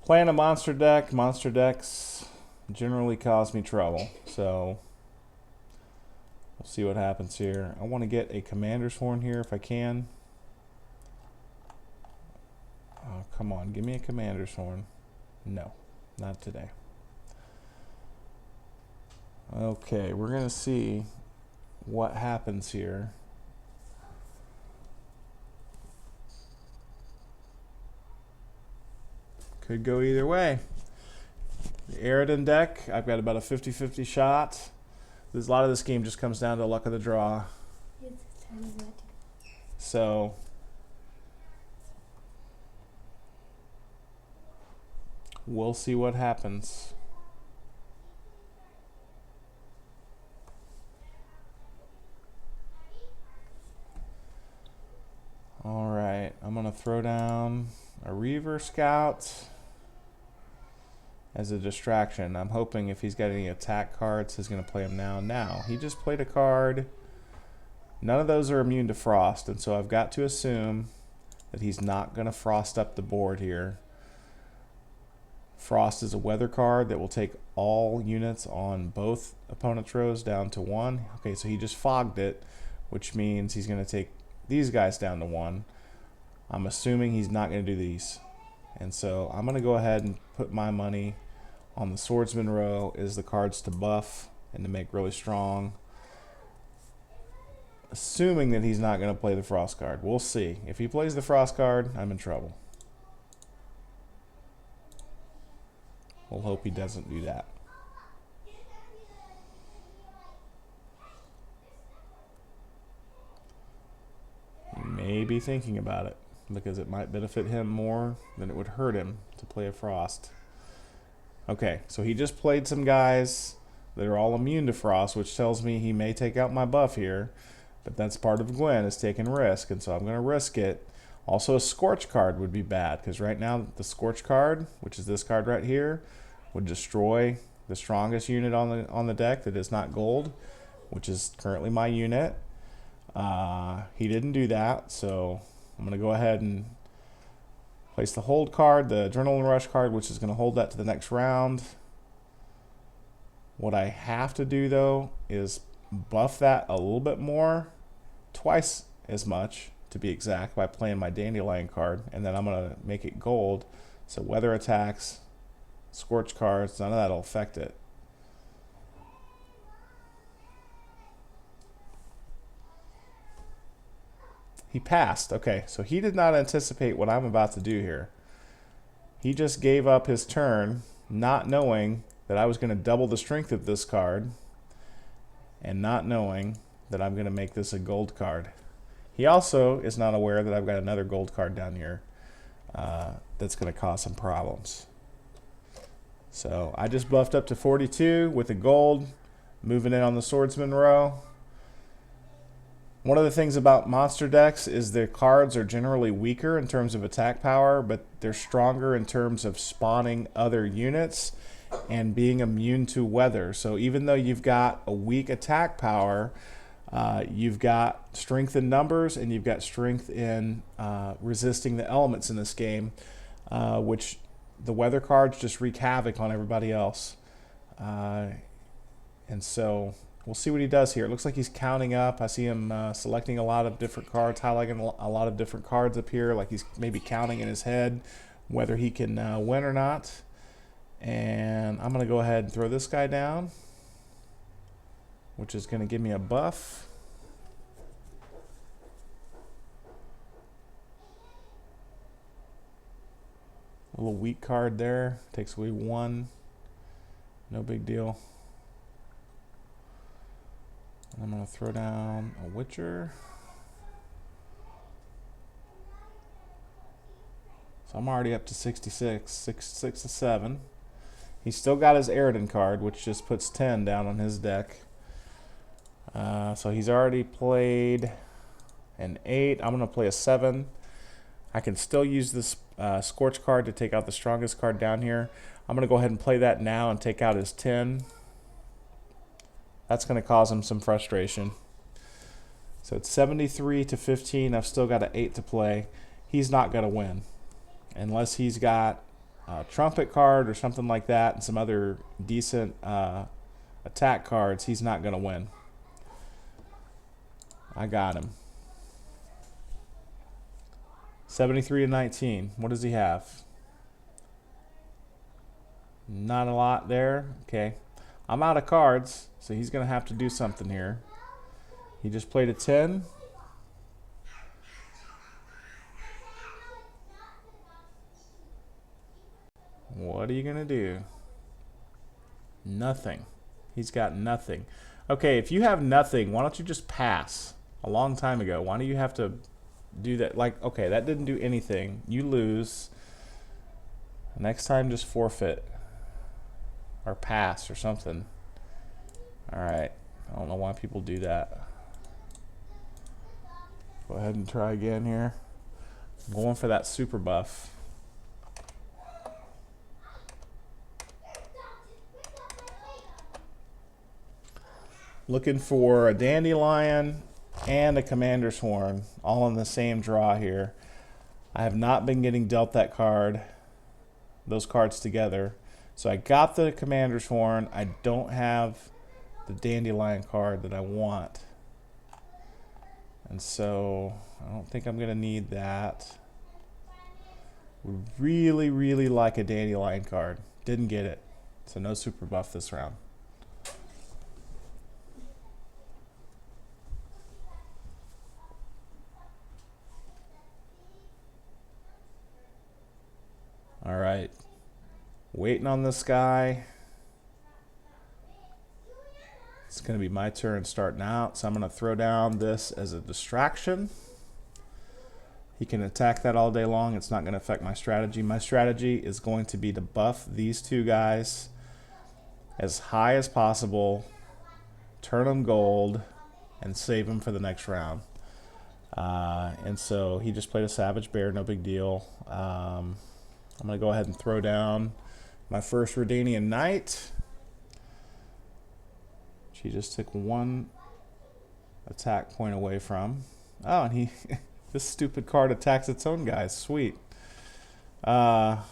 Playing a monster deck, monster decks generally cause me trouble. So we'll see what happens here. I want to get a commander's horn here if I can. Oh, come on, give me a commander's horn. No, not today. Okay, we're going to see what happens here. Could go either way. The Aridin deck, I've got about a 50-50 shot. A lot of this game just comes down to luck of the draw. So we'll see what happens. All right, I'm going to throw down a Reaver Scout as a distraction. I'm hoping if he's got any attack cards, he's going to play them now. Now, he just played a card. None of those are immune to frost, and so I've got to assume that he's not going to frost up the board here. Frost is a weather card that will take all units on both opponent's rows down to 1. Okay, so he just fogged it, which means he's going to take these guys down to 1. I'm assuming he's not going to do these. And so I'm going to go ahead and put my money on the Swordsman row is the cards to buff and to make really strong. Assuming that he's not going to play the Frost card. We'll see. If he plays the Frost card, I'm in trouble. We'll hope he doesn't do that. He may be thinking about it because it might benefit him more than it would hurt him to play a Frost. Okay, so he just played some guys that are all immune to Frost, which tells me he may take out my buff here, but that's part of Gwent, is taking risk, and so I'm going to risk it. Also, a Scorch card would be bad, because right now the Scorch card, which is this card right here, would destroy the strongest unit on the deck that is not gold, which is currently my unit. He didn't do that, so I'm going to go ahead and place the hold card, the Adrenaline Rush card, which is going to hold that to the next round. What I have to do, though, is buff that a little bit more, twice as much to be exact, by playing my Dandelion card, and then I'm going to make it gold, so weather attacks, Scorch cards, none of that will affect it. He passed. Okay, so he did not anticipate what I'm about to do here. He just gave up his turn, not knowing that I was going to double the strength of this card, and not knowing that I'm going to make this a gold card. He also is not aware that I've got another gold card down here that's going to cause some problems. So I just buffed up to 42 with a gold, moving in on the Swordsman row. One of the things about monster decks is their cards are generally weaker in terms of attack power, but they're stronger in terms of spawning other units and being immune to weather. So even though you've got a weak attack power, you've got strength in numbers and you've got strength in resisting the elements in this game, which the weather cards just wreak havoc on everybody else. And so we'll see what he does here. It looks like he's counting up. I see him selecting a lot of different cards, highlighting a lot of different cards up here, like he's maybe counting in his head whether he can win or not. And I'm going to go ahead and throw this guy down, which is going to give me a buff. A little weak card there. Takes away 1. No big deal. I'm going to throw down a Witcher. So I'm already up to 66, 6 to 7. He's still got his Aridin card, which just puts 10 down on his deck. So he's already played an 8. I'm going to play a 7. I can still use this Scorch card to take out the strongest card down here. I'm going to go ahead and play that now and take out his 10. That's going to cause him some frustration. So it's 73 to 15. I've still got an 8 to play. He's not going to win unless he's got trumpet card or something like that and some other decent attack cards, he's not going to win. I got him. 73-19. What does he have? Not a lot there. Okay. I'm out of cards, so he's going to have to do something here. He just played a 10. What are you going to do? Nothing. He's got nothing. Okay, if you have nothing, why don't you just pass? A long time ago. Why do you have to do that? Like, okay, that didn't do anything. You lose. Next time, just forfeit. Or pass or something. Alright. I don't know why people do that. Go ahead and try again here. I'm going for that super buff. Looking for a dandelion and a commander's horn, all in the same draw here. I have not been getting dealt that card, those cards together. So I got the commander's horn. I don't have the dandelion card that I want. And so I don't think I'm going to need that. Would really, really like a dandelion card. Didn't get it. So no super buff this round. All right, waiting on this guy. It's going to be my turn starting out, so I'm going to throw down this as a distraction. He can attack that all day long. It's not going to affect my strategy. My strategy is going to be to buff these two guys as high as possible, turn them gold, and save them for the next round. And so he just played a Savage Bear, no big deal. I'm going to go ahead and throw down my first Redanian Knight. She just took one attack point away from. Oh, and this stupid card attacks its own guys. Sweet. Skellige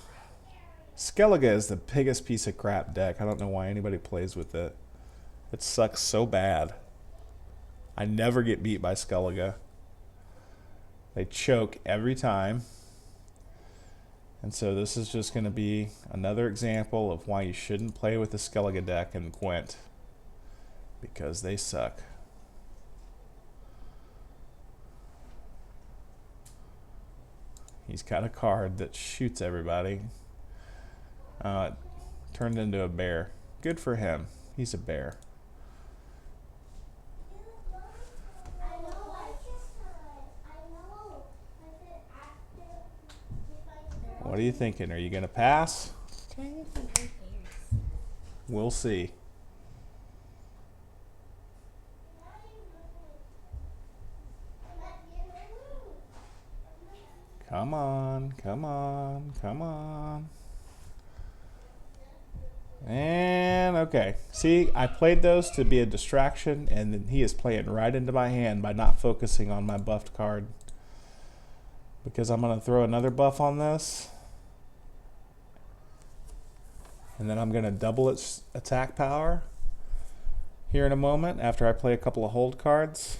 is the biggest piece of crap deck. I don't know why anybody plays with it. It sucks so bad. I never get beat by Skellige. They choke every time. And so this is just going to be another example of why you shouldn't play with the Skellige deck in Gwent. Because they suck. He's got a card that shoots everybody. Turned into a bear. Good for him. He's a bear. What are you thinking? Are you going to pass? We'll see. Come on, come on, come on. And okay. See, I played those to be a distraction, and then he is playing right into my hand by not focusing on my buffed card. Because I'm going to throw another buff on this. And then I'm going to double its attack power here in a moment after I play a couple of hold cards.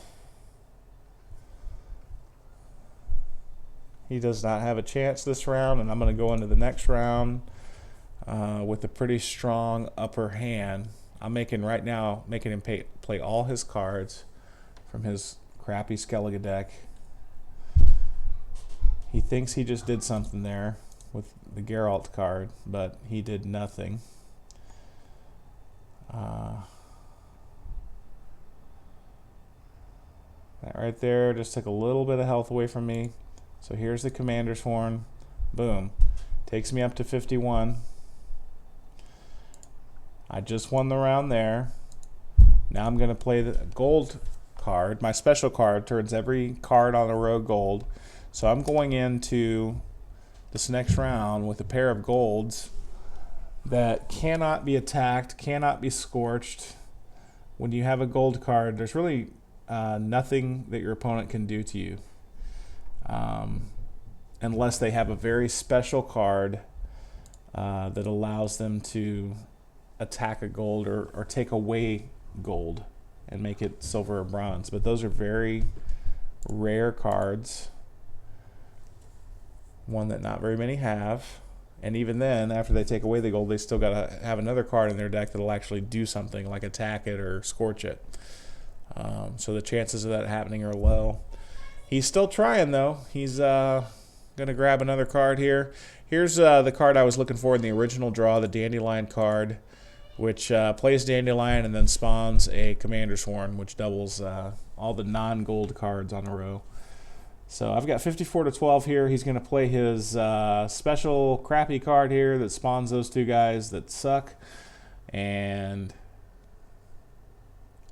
He does not have a chance this round, and I'm going to go into the next round with a pretty strong upper hand. I'm making him play all his cards from his crappy Skellige deck. He thinks he just did something there with the Geralt card, but he did nothing. That right there just took a little bit of health away from me. So here's the commander's horn. Boom. Takes me up to 51. I just won the round there. Now I'm going to play the gold card. My special card turns every card on a row gold. So I'm going into this next round with a pair of golds that cannot be attacked, cannot be scorched. When you have a gold card, there's really nothing that your opponent can do to you. Unless they have a very special card that allows them to attack a gold or take away gold and make it silver or bronze. But those are very rare cards, one that not very many have. And even then, after they take away the gold, they still got to have another card in their deck that'll actually do something, like attack it or scorch it. So the chances of that happening are low. He's still trying, though. He's going to grab another card here. Here's the card I was looking for in the original draw, the Dandelion card, which plays Dandelion and then spawns a Commander's Horn, which doubles all the non-gold cards on a row. So I've got 54 to 12 here. He's going to play his special crappy card here that spawns those two guys that suck. And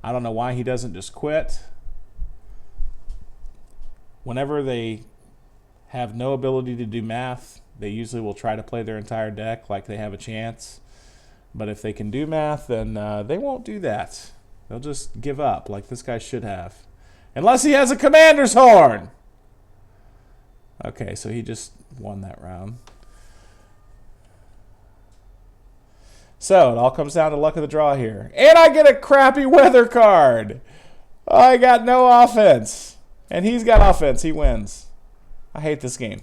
I don't know why he doesn't just quit. Whenever they have no ability to do math, they usually will try to play their entire deck like they have a chance. But if they can do math, then they won't do that. They'll just give up like this guy should have. Unless he has a Commander's Horn! Okay, so he just won that round. So it all comes down to luck of the draw here. And I get a crappy weather card. I got no offense. And he's got offense. He wins. I hate this game.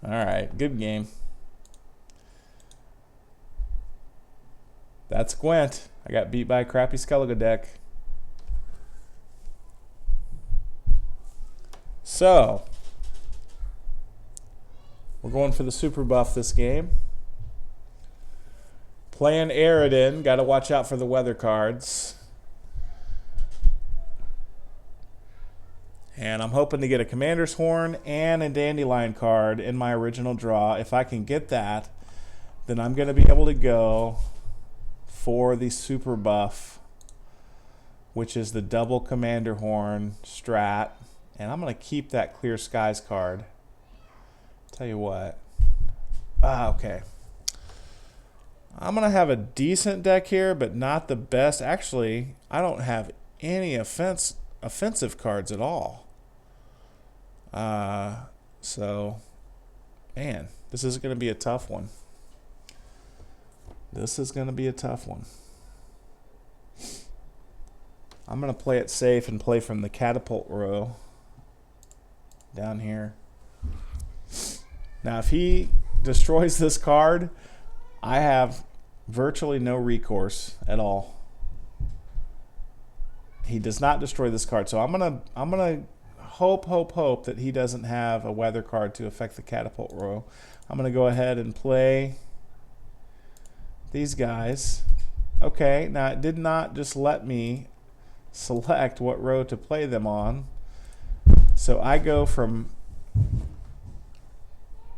All right, good game. That's Gwent. I got beat by a crappy Skellige deck. So, we're going for the super buff this game. Playing Aridin. Got to watch out for the weather cards. And I'm hoping to get a Commander's Horn and a Dandelion card in my original draw. If I can get that, then I'm going to be able to go for the super buff, which is the double Commander Horn strat. And I'm going to keep that Clear Skies card. Tell you what. Okay. I'm going to have a decent deck here, but not the best. Actually, I don't have any offensive cards at all. So, man, this is going to be a tough one. This is going to be a tough one. I'm going to play it safe and play from the catapult row down here. Now, if he destroys this card, I have virtually no recourse at all. He does not destroy this card, so I'm gonna hope that he doesn't have a weather card to affect the catapult row. I'm gonna go ahead and play these guys. Okay, now it did not just let me select what row to play them on. So I go from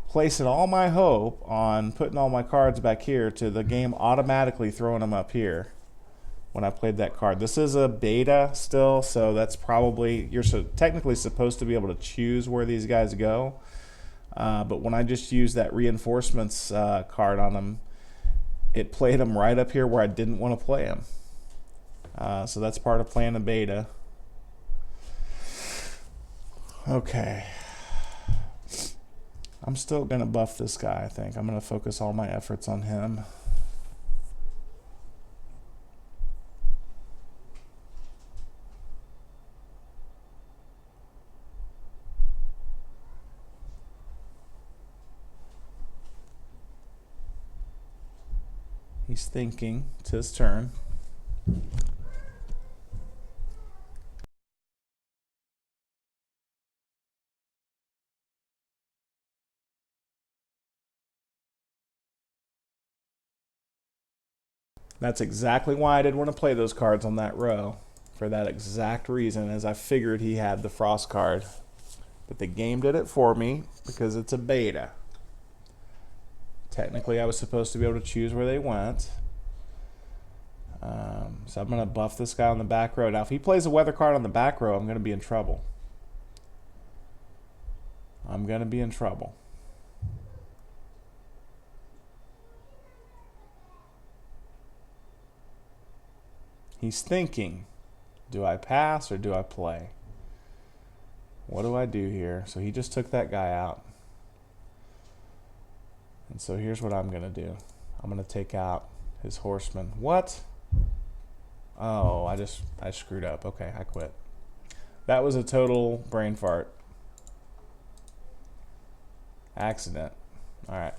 placing all my hope on putting all my cards back here to the game automatically throwing them up here when I played that card. This is a beta still, so that's probably, you're technically supposed to be able to choose where these guys go. But when I just used that reinforcements card on them, it played them right up here where I didn't want to play them. So that's part of playing a beta. Okay. I'm still going to buff this guy, I think. I'm going to focus all my efforts on him. He's thinking. It's his turn. That's exactly why I didn't want to play those cards on that row. For that exact reason, as I figured he had the frost card. But the game did it for me because it's a beta. Technically, I was supposed to be able to choose where they went. So I'm going to buff this guy on the back row. Now, if he plays a weather card on the back row, I'm going to be in trouble. I'm going to be in trouble. He's thinking, do I pass or do I play? What do I do here? So he just took that guy out. And so here's what I'm going to do. I'm going to take out his horseman. What? Oh, I screwed up. Okay, I quit. That was a total brain fart. Accident. All right.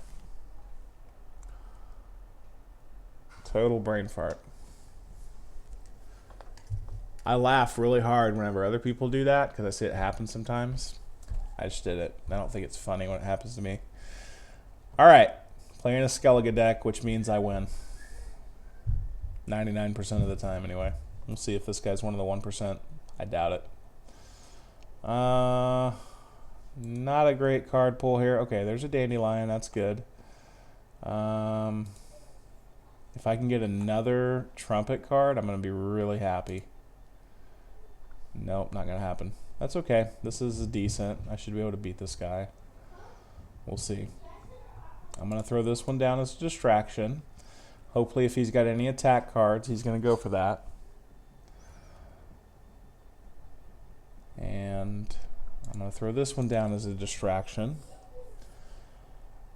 Total brain fart. I laugh really hard whenever other people do that because I see it happen sometimes. I just did it. I don't think it's funny when it happens to me. All right. Playing a Skellige deck, which means I win. 99% of the time, anyway. We'll see if this guy's one of the 1%. I doubt it. Not a great card pull here. Okay, there's a Dandelion. That's good. If I can get another Trumpet card, I'm going to be really happy. Nope, not going to happen. That's okay. This is decent. I should be able to beat this guy. We'll see. I'm going to throw this one down as a distraction. Hopefully, if he's got any attack cards, he's going to go for that. And I'm going to throw this one down as a distraction.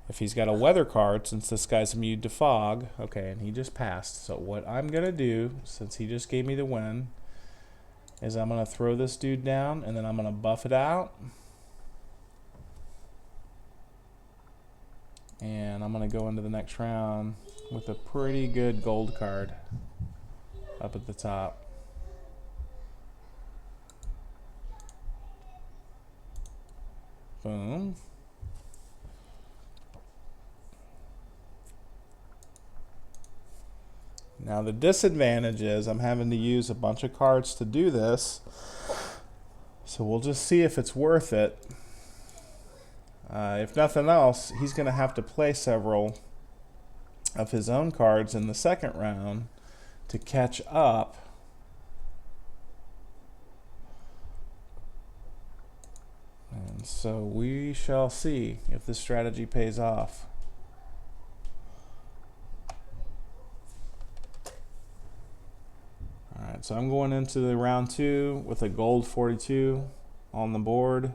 If he's got a weather card, since this guy's immune to fog, okay, and he just passed. So what I'm going to do, since he just gave me the win, is I'm going to throw this dude down, and then I'm going to buff it out. And I'm going to go into the next round with a pretty good gold card up at the top. Boom. Now the disadvantage is I'm having to use a bunch of cards to do this. So we'll just see if it's worth it. If nothing else, he's going to have to play several of his own cards in the second round to catch up. And so we shall see if this strategy pays off. Alright, so I'm going into the round 2 with a gold 42 on the board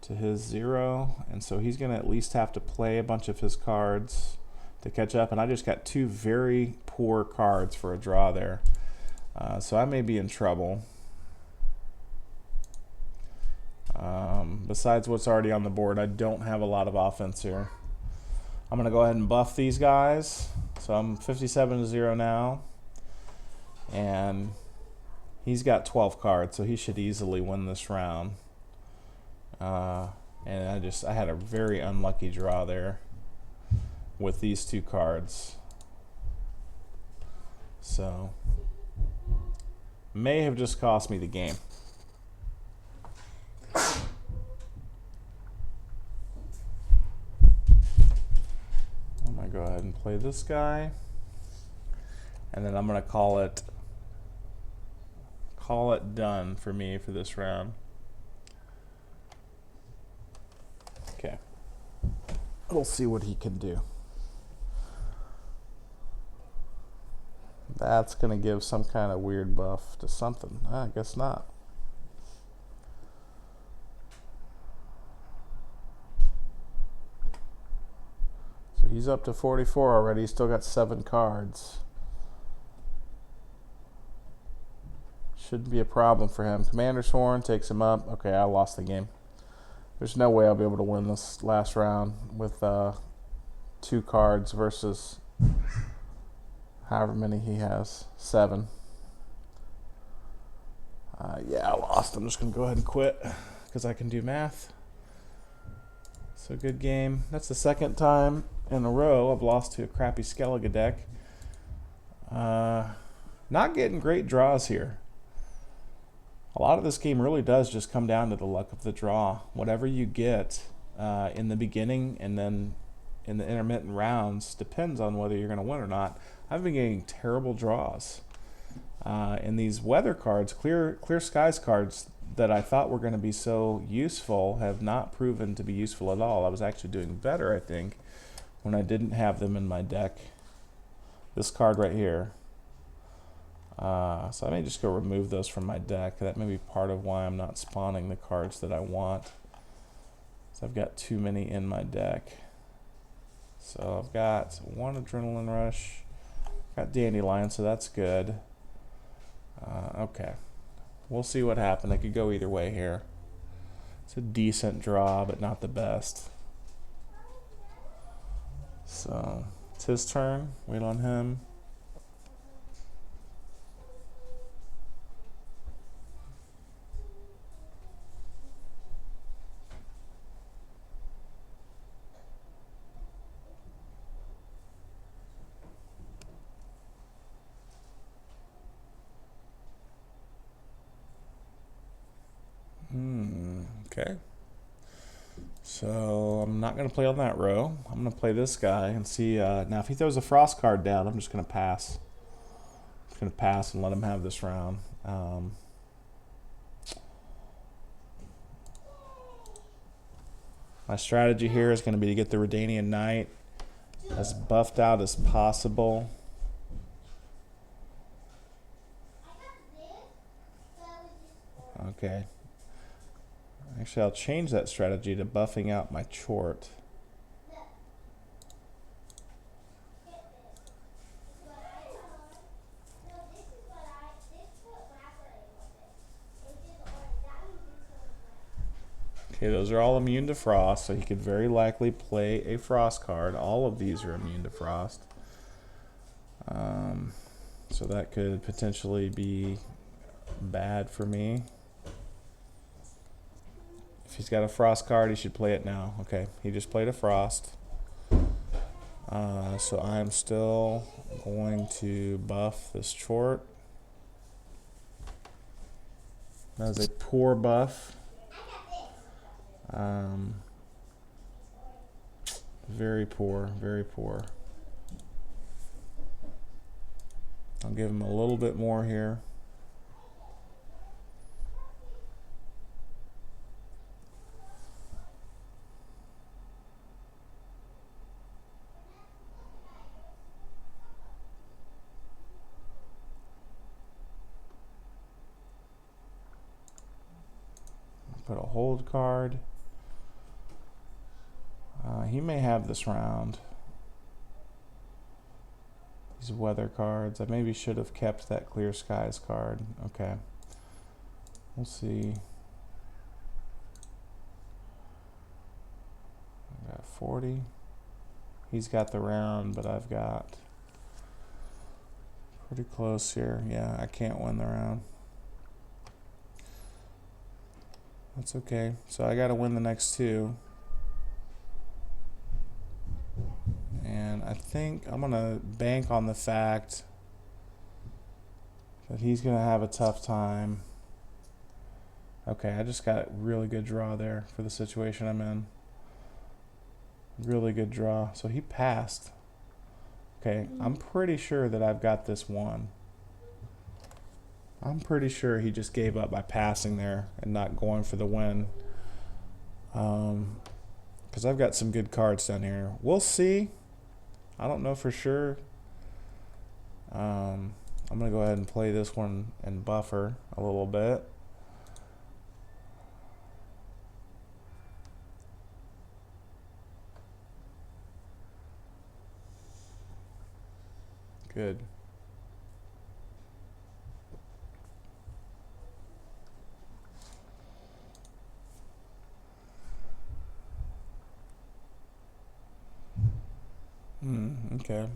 to his 0, and so he's going to at least have to play a bunch of his cards to catch up, and I just got 2 very poor cards for a draw there. So I may be in trouble. Besides what's already on the board, I don't have a lot of offense here. I'm going to go ahead and buff these guys. So I'm 57-0 now. And he's got 12 cards, so he should easily win this round. And I had a very unlucky draw there with these 2 cards. So may have just cost me the game. I'm going to go ahead and play this guy. And then I'm going to call it done for me for this round. Okay. We'll see what he can do. That's going to give some kind of weird buff to something. I guess not. So he's up to 44 already. He's still got 7 cards. Shouldn't be a problem for him. Commander's Horn takes him up. Okay, I lost the game. There's no way I'll be able to win this last round with 2 cards versus however many he has. 7. Yeah, I lost. I'm just going to go ahead and quit because I can do math. So good game. That's the second time in a row I've lost to a crappy Skellige deck. Not getting great draws here. A lot of this game really does just come down to the luck of the draw. Whatever you get in the beginning and then in the intermittent rounds depends on whether you're going to win or not. I've been getting terrible draws. And these weather cards, clear skies cards that I thought were going to be so useful have not proven to be useful at all. I was actually doing better, I think, when I didn't have them in my deck. This card right here. So I may just go remove those from my deck. That may be part of why I'm not spawning the cards that I want. So I've got too many in my deck. So I've got one adrenaline rush. Got dandelion, so that's good. Okay. We'll see what happened. It could go either way here. It's a decent draw, but not the best. So it's his turn. Wait on him. Okay. So I'm not going to play on that row. I'm going to play this guy and see. Now, if he throws a frost card down, I'm just going to pass. I'm just going to pass and let him have this round. My strategy here is going to be to get the Redanian Knight as buffed out as possible. Okay. Actually, I'll change that strategy to buffing out my Chort. Okay, those are all immune to frost, so he could very likely play a frost card. All of these are immune to frost. So that could potentially be bad for me. If he's got a frost card, he should play it now. Okay, he just played a frost. So I'm still going to buff this Chort. That was a poor buff. Very poor, very poor. I'll give him a little bit more here. Put a hold card. He may have this round. These weather cards. I maybe should have kept that clear skies card. Okay. We'll see. I got 40. He's got the round, but I've got pretty close here. Yeah, I can't win the round. That's okay. So I got to win the next two. And I think I'm going to bank on the fact that he's going to have a tough time. Okay, I just got a really good draw there for the situation I'm in. Really good draw. So he passed. Okay, I'm pretty sure that I've got this one. I'm pretty sure he just gave up by passing there and not going for the win. Because I've got some good cards down here. We'll see. I don't know for sure. I'm going to go ahead and play this one and buffer a little bit. Good. Okay.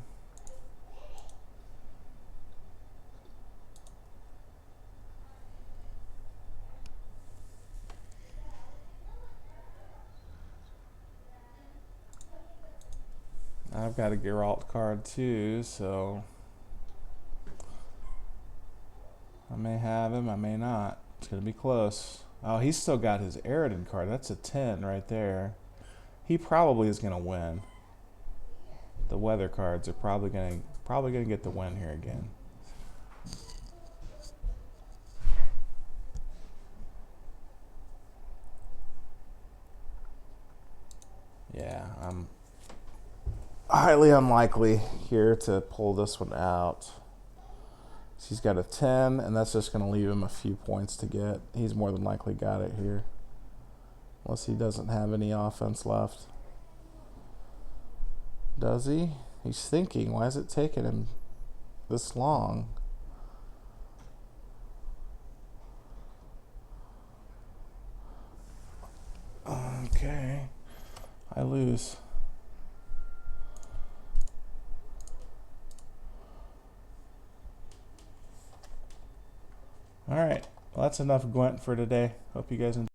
I've got a Geralt card too, so I may have him, I may not. It's going to be close. Oh, he's still got his Eridan card. That's a 10 right there. He probably is going to win. The weather cards are probably going to get the win here again. Yeah, I'm highly unlikely here to pull this one out. So he's got a 10, and that's just going to leave him a few points to get. He's more than likely got it here. Unless he doesn't have any offense left. Does he? He's thinking. Why is it taking him this long? Okay. I lose. Alright. Well, that's enough Gwent for today. Hope you guys enjoyed.